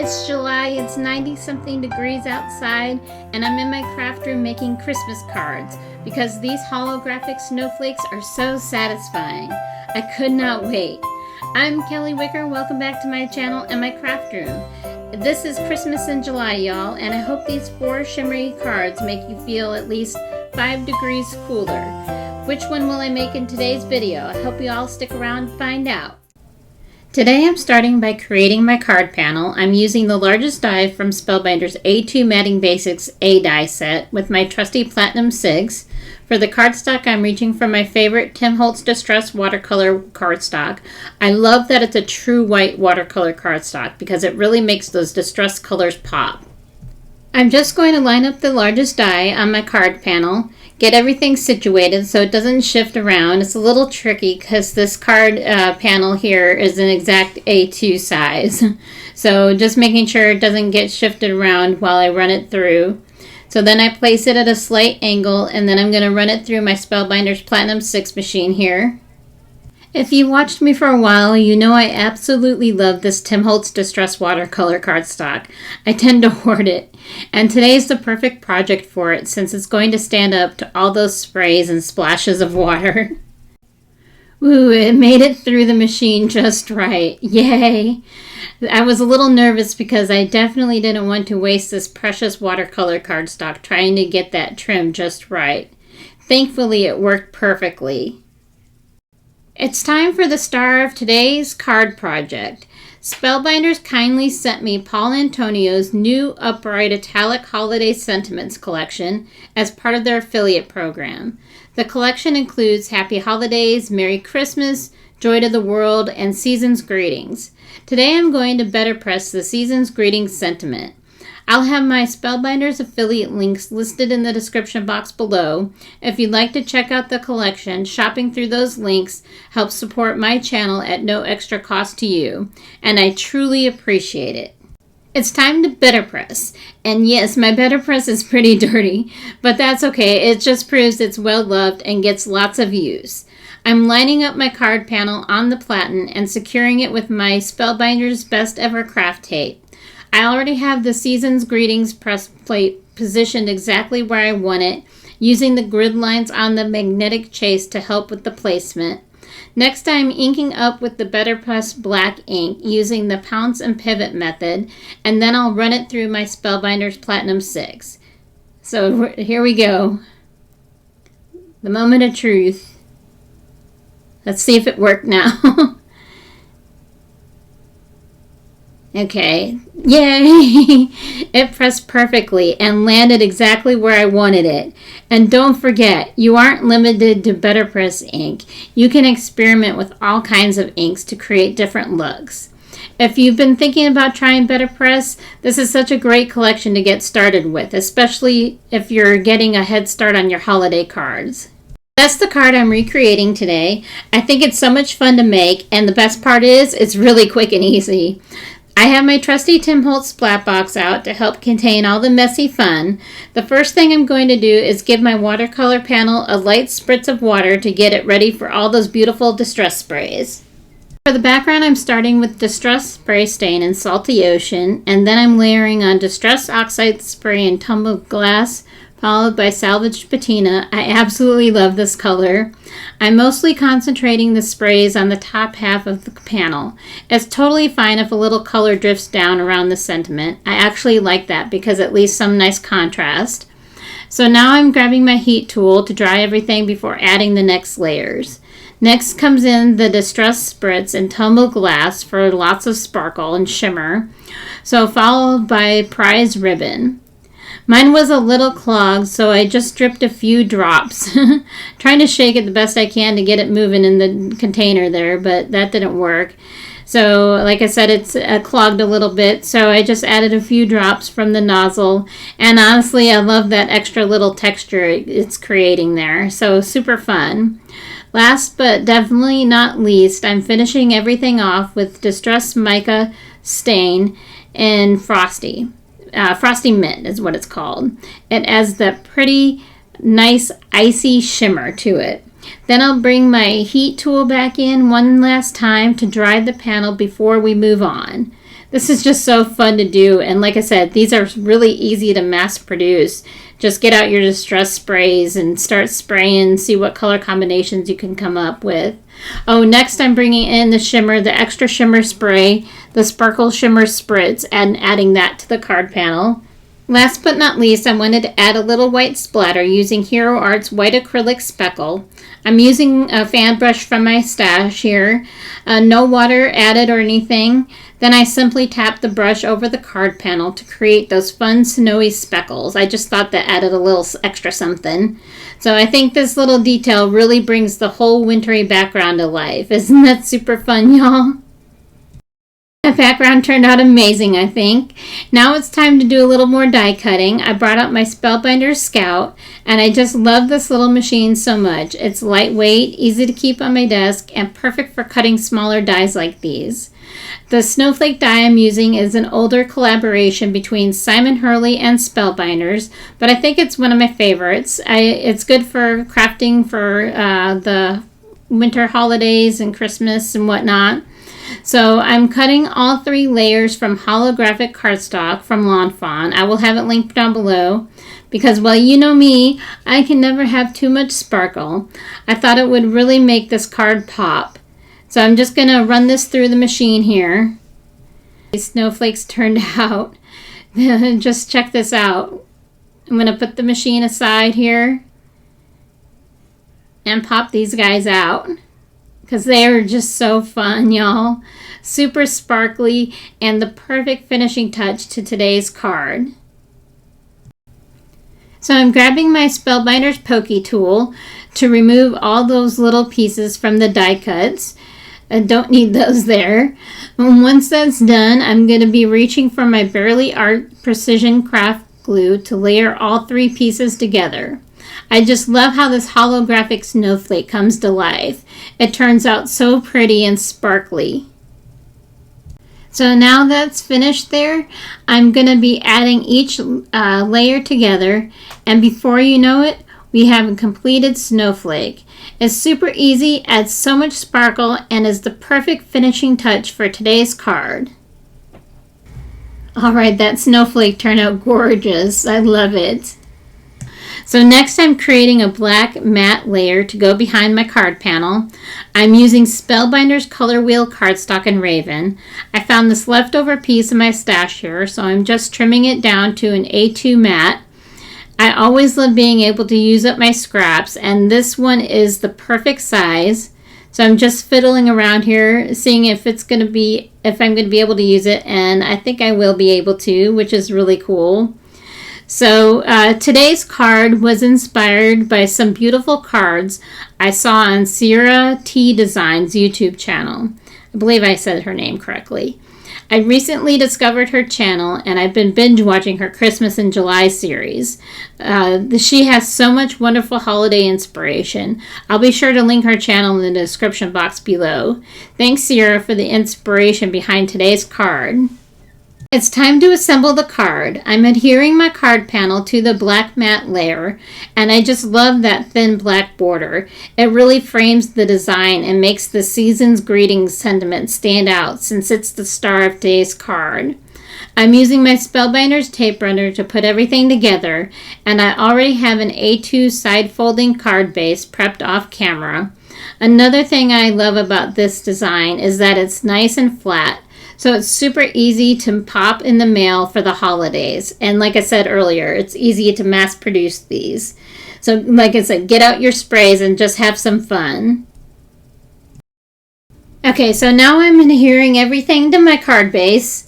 It's July, it's 90-something degrees outside, and I'm in my craft room making Christmas cards because these holographic snowflakes are so satisfying. I could not wait. I'm Kelly Wicker, welcome back to my channel and my craft room. This is Christmas in July, y'all, and I hope these 4 shimmery cards make you feel at least 5 degrees cooler. Which one will I make in today's video? I hope you all stick around to find out. Today I'm starting by creating my card panel. I'm using the largest die from Spellbinders A2 Matting Basics A die set with my trusty Platinum Sigs. For the cardstock, I'm reaching for my favorite Tim Holtz Distress watercolor cardstock. I love that it's a true white watercolor cardstock because it really makes those distress colors pop. I'm just going to line up the largest die on my card panel, get everything situated so it doesn't shift around. It's a little tricky because this card panel here is an exact A2 size. So just making sure it doesn't get shifted around while I run it through. So then I place it at a slight angle, and then I'm going to run it through my Spellbinders Platinum 6 machine here. If you watched me for a while, you know I absolutely love this Tim Holtz Distress watercolor cardstock. I tend to hoard it, and today is the perfect project for it since it's going to stand up to all those sprays and splashes of water. Ooh, it made it through the machine just right. Yay! I was a little nervous because I definitely didn't want to waste this precious watercolor cardstock trying to get that trim just right. Thankfully, it worked perfectly. It's time for the star of today's card project. Spellbinders kindly sent me Paul Antonio's new Upright Italic Holiday Sentiments collection as part of their affiliate program. The collection includes Happy Holidays, Merry Christmas, Joy to the World, and Season's Greetings. Today I'm going to BetterPress the Season's Greetings sentiment. I'll have my Spellbinders affiliate links listed in the description box below. If you'd like to check out the collection, shopping through those links helps support my channel at no extra cost to you, and I truly appreciate it. It's time to BetterPress, and yes, my BetterPress is pretty dirty, but that's okay. It just proves it's well loved and gets lots of use. I'm lining up my card panel on the platen and securing it with my Spellbinders Best Ever Craft Tape. I already have the Season's Greetings press plate positioned exactly where I want it, using the grid lines on the magnetic chase to help with the placement. Next, I'm inking up with the BetterPress black ink using the Pounce and Pivot method, and then I'll run it through my Spellbinders Platinum 6. So here we go. The moment of truth. Let's see if it worked now. Okay, yay! It pressed perfectly and landed exactly where I wanted it. And don't forget, you aren't limited to BetterPress ink. You can experiment with all kinds of inks to create different looks. If you've been thinking about trying BetterPress, this is such a great collection to get started with, especially if you're getting a head start on your holiday cards. That's the card I'm recreating today. I think it's so much fun to make, and the best part is, it's really quick and easy. I have my trusty Tim Holtz splat box out to help contain all the messy fun. The first thing I'm going to do is give my watercolor panel a light spritz of water to get it ready for all those beautiful distress sprays. For the background, I'm starting with Distress Spray Stain in Salty Ocean, and then I'm layering on Distress Oxide Spray in Tumbled Glass, followed by Salvaged Patina. I absolutely love this color. I'm mostly concentrating the sprays on the top half of the panel. It's totally fine if a little color drifts down around the sentiment. I actually like that because it leaves some nice contrast. So now I'm grabbing my heat tool to dry everything before adding the next layers. Next comes in the Distress Spritz and Tumbled Glass for lots of sparkle and shimmer. So followed by Prize Ribbon. Mine was a little clogged, so I just dripped a few drops. Trying to shake it the best I can to get it moving in the container there, but that didn't work. So, like I said, it's clogged a little bit, so I just added a few drops from the nozzle. And honestly, I love that extra little texture it's creating there, so super fun. Last but definitely not least, I'm finishing everything off with Distress Mica Stain in Frosty. Frosty Mint is what it's called. It adds that pretty nice icy shimmer to it. Then I'll bring my heat tool back in one last time to dry the panel before we move on. This is just so fun to do, and like I said, these are really easy to mass produce. Just get out your Distress Sprays and start spraying, see what color combinations you can come up with. Oh, next I'm bringing in the shimmer, the extra shimmer spray, the Sparkle Shimmer Spritz, and adding that to the card panel. Last but not least, I wanted to add a little white splatter using Hero Art's white acrylic speckle. I'm using a fan brush from my stash here. No water added or anything. Then I simply tap the brush over the card panel to create those fun snowy speckles. I just thought that added a little extra something. So I think this little detail really brings the whole wintry background to life. Isn't that super fun, y'all? The background turned out amazing, I think. Now it's time to do a little more die cutting. I brought out my Spellbinders Scout, and I just love this little machine so much. It's lightweight, easy to keep on my desk, and perfect for cutting smaller dies like these. The snowflake die I'm using is an older collaboration between Simon Hurley and Spellbinders, but I think it's one of my favorites. It's good for crafting for the winter holidays and Christmas and whatnot. So I'm cutting all 3 layers from holographic cardstock from Lawn Fawn. I will have it linked down below because, well, you know me, I can never have too much sparkle. I thought it would really make this card pop. So I'm just going to run this through the machine here. These snowflakes turned out. Just check this out. I'm going to put the machine aside here and pop these guys out, because they are just so fun, y'all. Super sparkly and the perfect finishing touch to today's card. So I'm grabbing my Spellbinders Pokey tool to remove all those little pieces from the die cuts. I don't need those there. And once that's done, I'm going to be reaching for my Barely Art Precision Craft glue to layer all 3 pieces together. I just love how this holographic snowflake comes to life. It turns out so pretty and sparkly. So now that's finished there, I'm going to be adding each layer together, and before you know it, we have a completed snowflake. It's super easy, adds so much sparkle, and is the perfect finishing touch for today's card. Alright, that snowflake turned out gorgeous. I love it. So next I'm creating a black matte layer to go behind my card panel. I'm using Spellbinders Color Wheel cardstock and Raven. I found this leftover piece in my stash here, so I'm just trimming it down to an A2 matte. I always love being able to use up my scraps, and this one is the perfect size. So I'm just fiddling around here, seeing if I'm going to be able to use it, and I think I will be able to, which is really cool. So today's card was inspired by some beautiful cards I saw on Sierra T Designs YouTube channel. I believe I said her name correctly. I recently discovered her channel, and I've been binge watching her Christmas in July series. She has so much wonderful holiday inspiration. I'll be sure to link her channel in the description box below. Thanks, Sierra, for the inspiration behind today's card. It's time to assemble the card. I'm adhering my card panel to the black matte layer, and I just love that thin black border. It really frames the design and makes the season's greetings sentiment stand out, since it's the star of today's card. I'm using my Spellbinders tape runner to put everything together, and I already have an A2 side folding card base prepped off camera. Another thing I love about this design is that it's nice and flat. So it's super easy to pop in the mail for the holidays. And like I said earlier, it's easy to mass produce these. So like I said, get out your sprays and just have some fun. Okay, so now I'm adhering everything to my card base.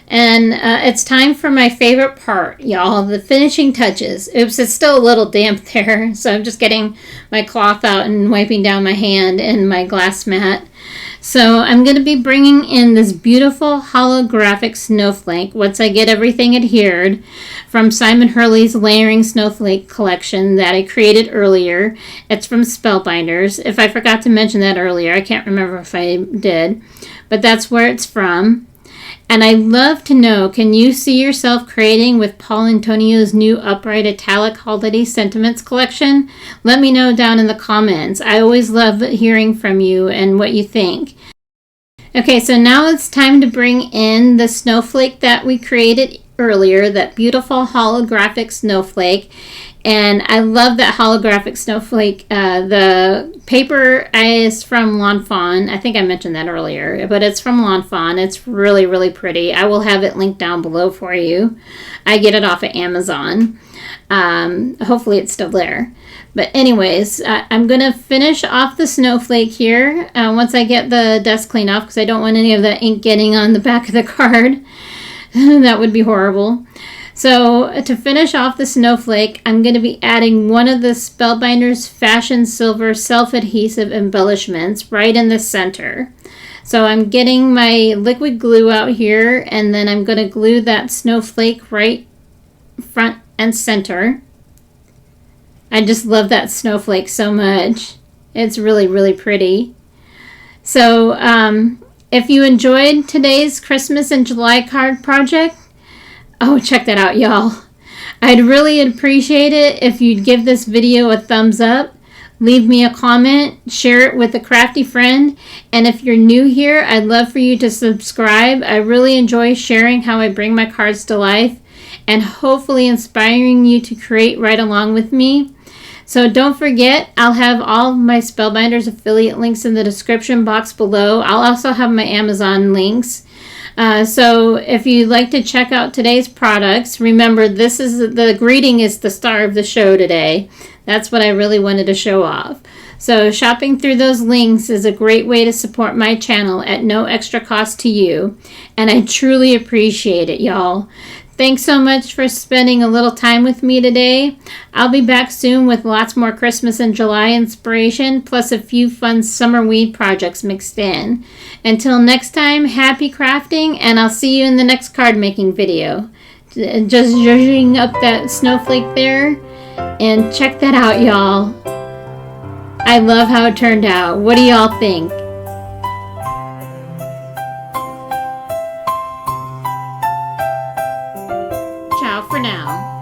And it's time for my favorite part, y'all, the finishing touches. Oops, it's still a little damp there. So I'm just getting my cloth out and wiping down my hand in my glass mat. So I'm going to be bringing in this beautiful holographic snowflake once I get everything adhered from Simon Hurley's Layering Snowflake collection that I created earlier. It's from Spellbinders. If I forgot to mention that earlier, I can't remember if I did, but that's where it's from. And I'd love to know, can you see yourself creating with Paul Antonio's new Upright Italic Holiday Sentiments collection? Let me know down in the comments. I always love hearing from you and what you think. Okay, so now it's time to bring in the snowflake that we created earlier, that beautiful holographic snowflake. And I love that holographic snowflake. The paper is from Lawn Fawn. I think I mentioned that earlier, but it's from Lawn Fawn. It's really, really pretty. I will have it linked down below for you. I get it off of Amazon. Hopefully it's still there. But anyways, I'm going to finish off the snowflake here once I get the dust cleaned off, because I don't want any of the ink getting on the back of the card. That would be horrible. So to finish off the snowflake, I'm going to be adding one of the Spellbinders Fashion Silver self-adhesive embellishments right in the center. So I'm getting my liquid glue out here, and then I'm going to glue that snowflake right front and center. I just love that snowflake so much. It's really, really pretty. So if you enjoyed today's Christmas in July card project, oh, check that out, y'all. I'd really appreciate it if you'd give this video a thumbs up, leave me a comment, share it with a crafty friend, and if you're new here, I'd love for you to subscribe. I really enjoy sharing how I bring my cards to life and hopefully inspiring you to create right along with me. So don't forget, I'll have all of my Spellbinders affiliate links in the description box below. I'll also have my Amazon links. So if you'd like to check out today's products, remember the greeting is the star of the show today. That's what I really wanted to show off. So shopping through those links is a great way to support my channel at no extra cost to you. And I truly appreciate it, y'all. Thanks so much for spending a little time with me today. I'll be back soon with lots more Christmas and July inspiration, plus a few fun summer weed projects mixed in. Until next time, happy crafting, and I'll see you in the next card making video. Just zhuzhing up that snowflake there, and check that out, y'all. I love how it turned out. What do y'all think? Ciao for now.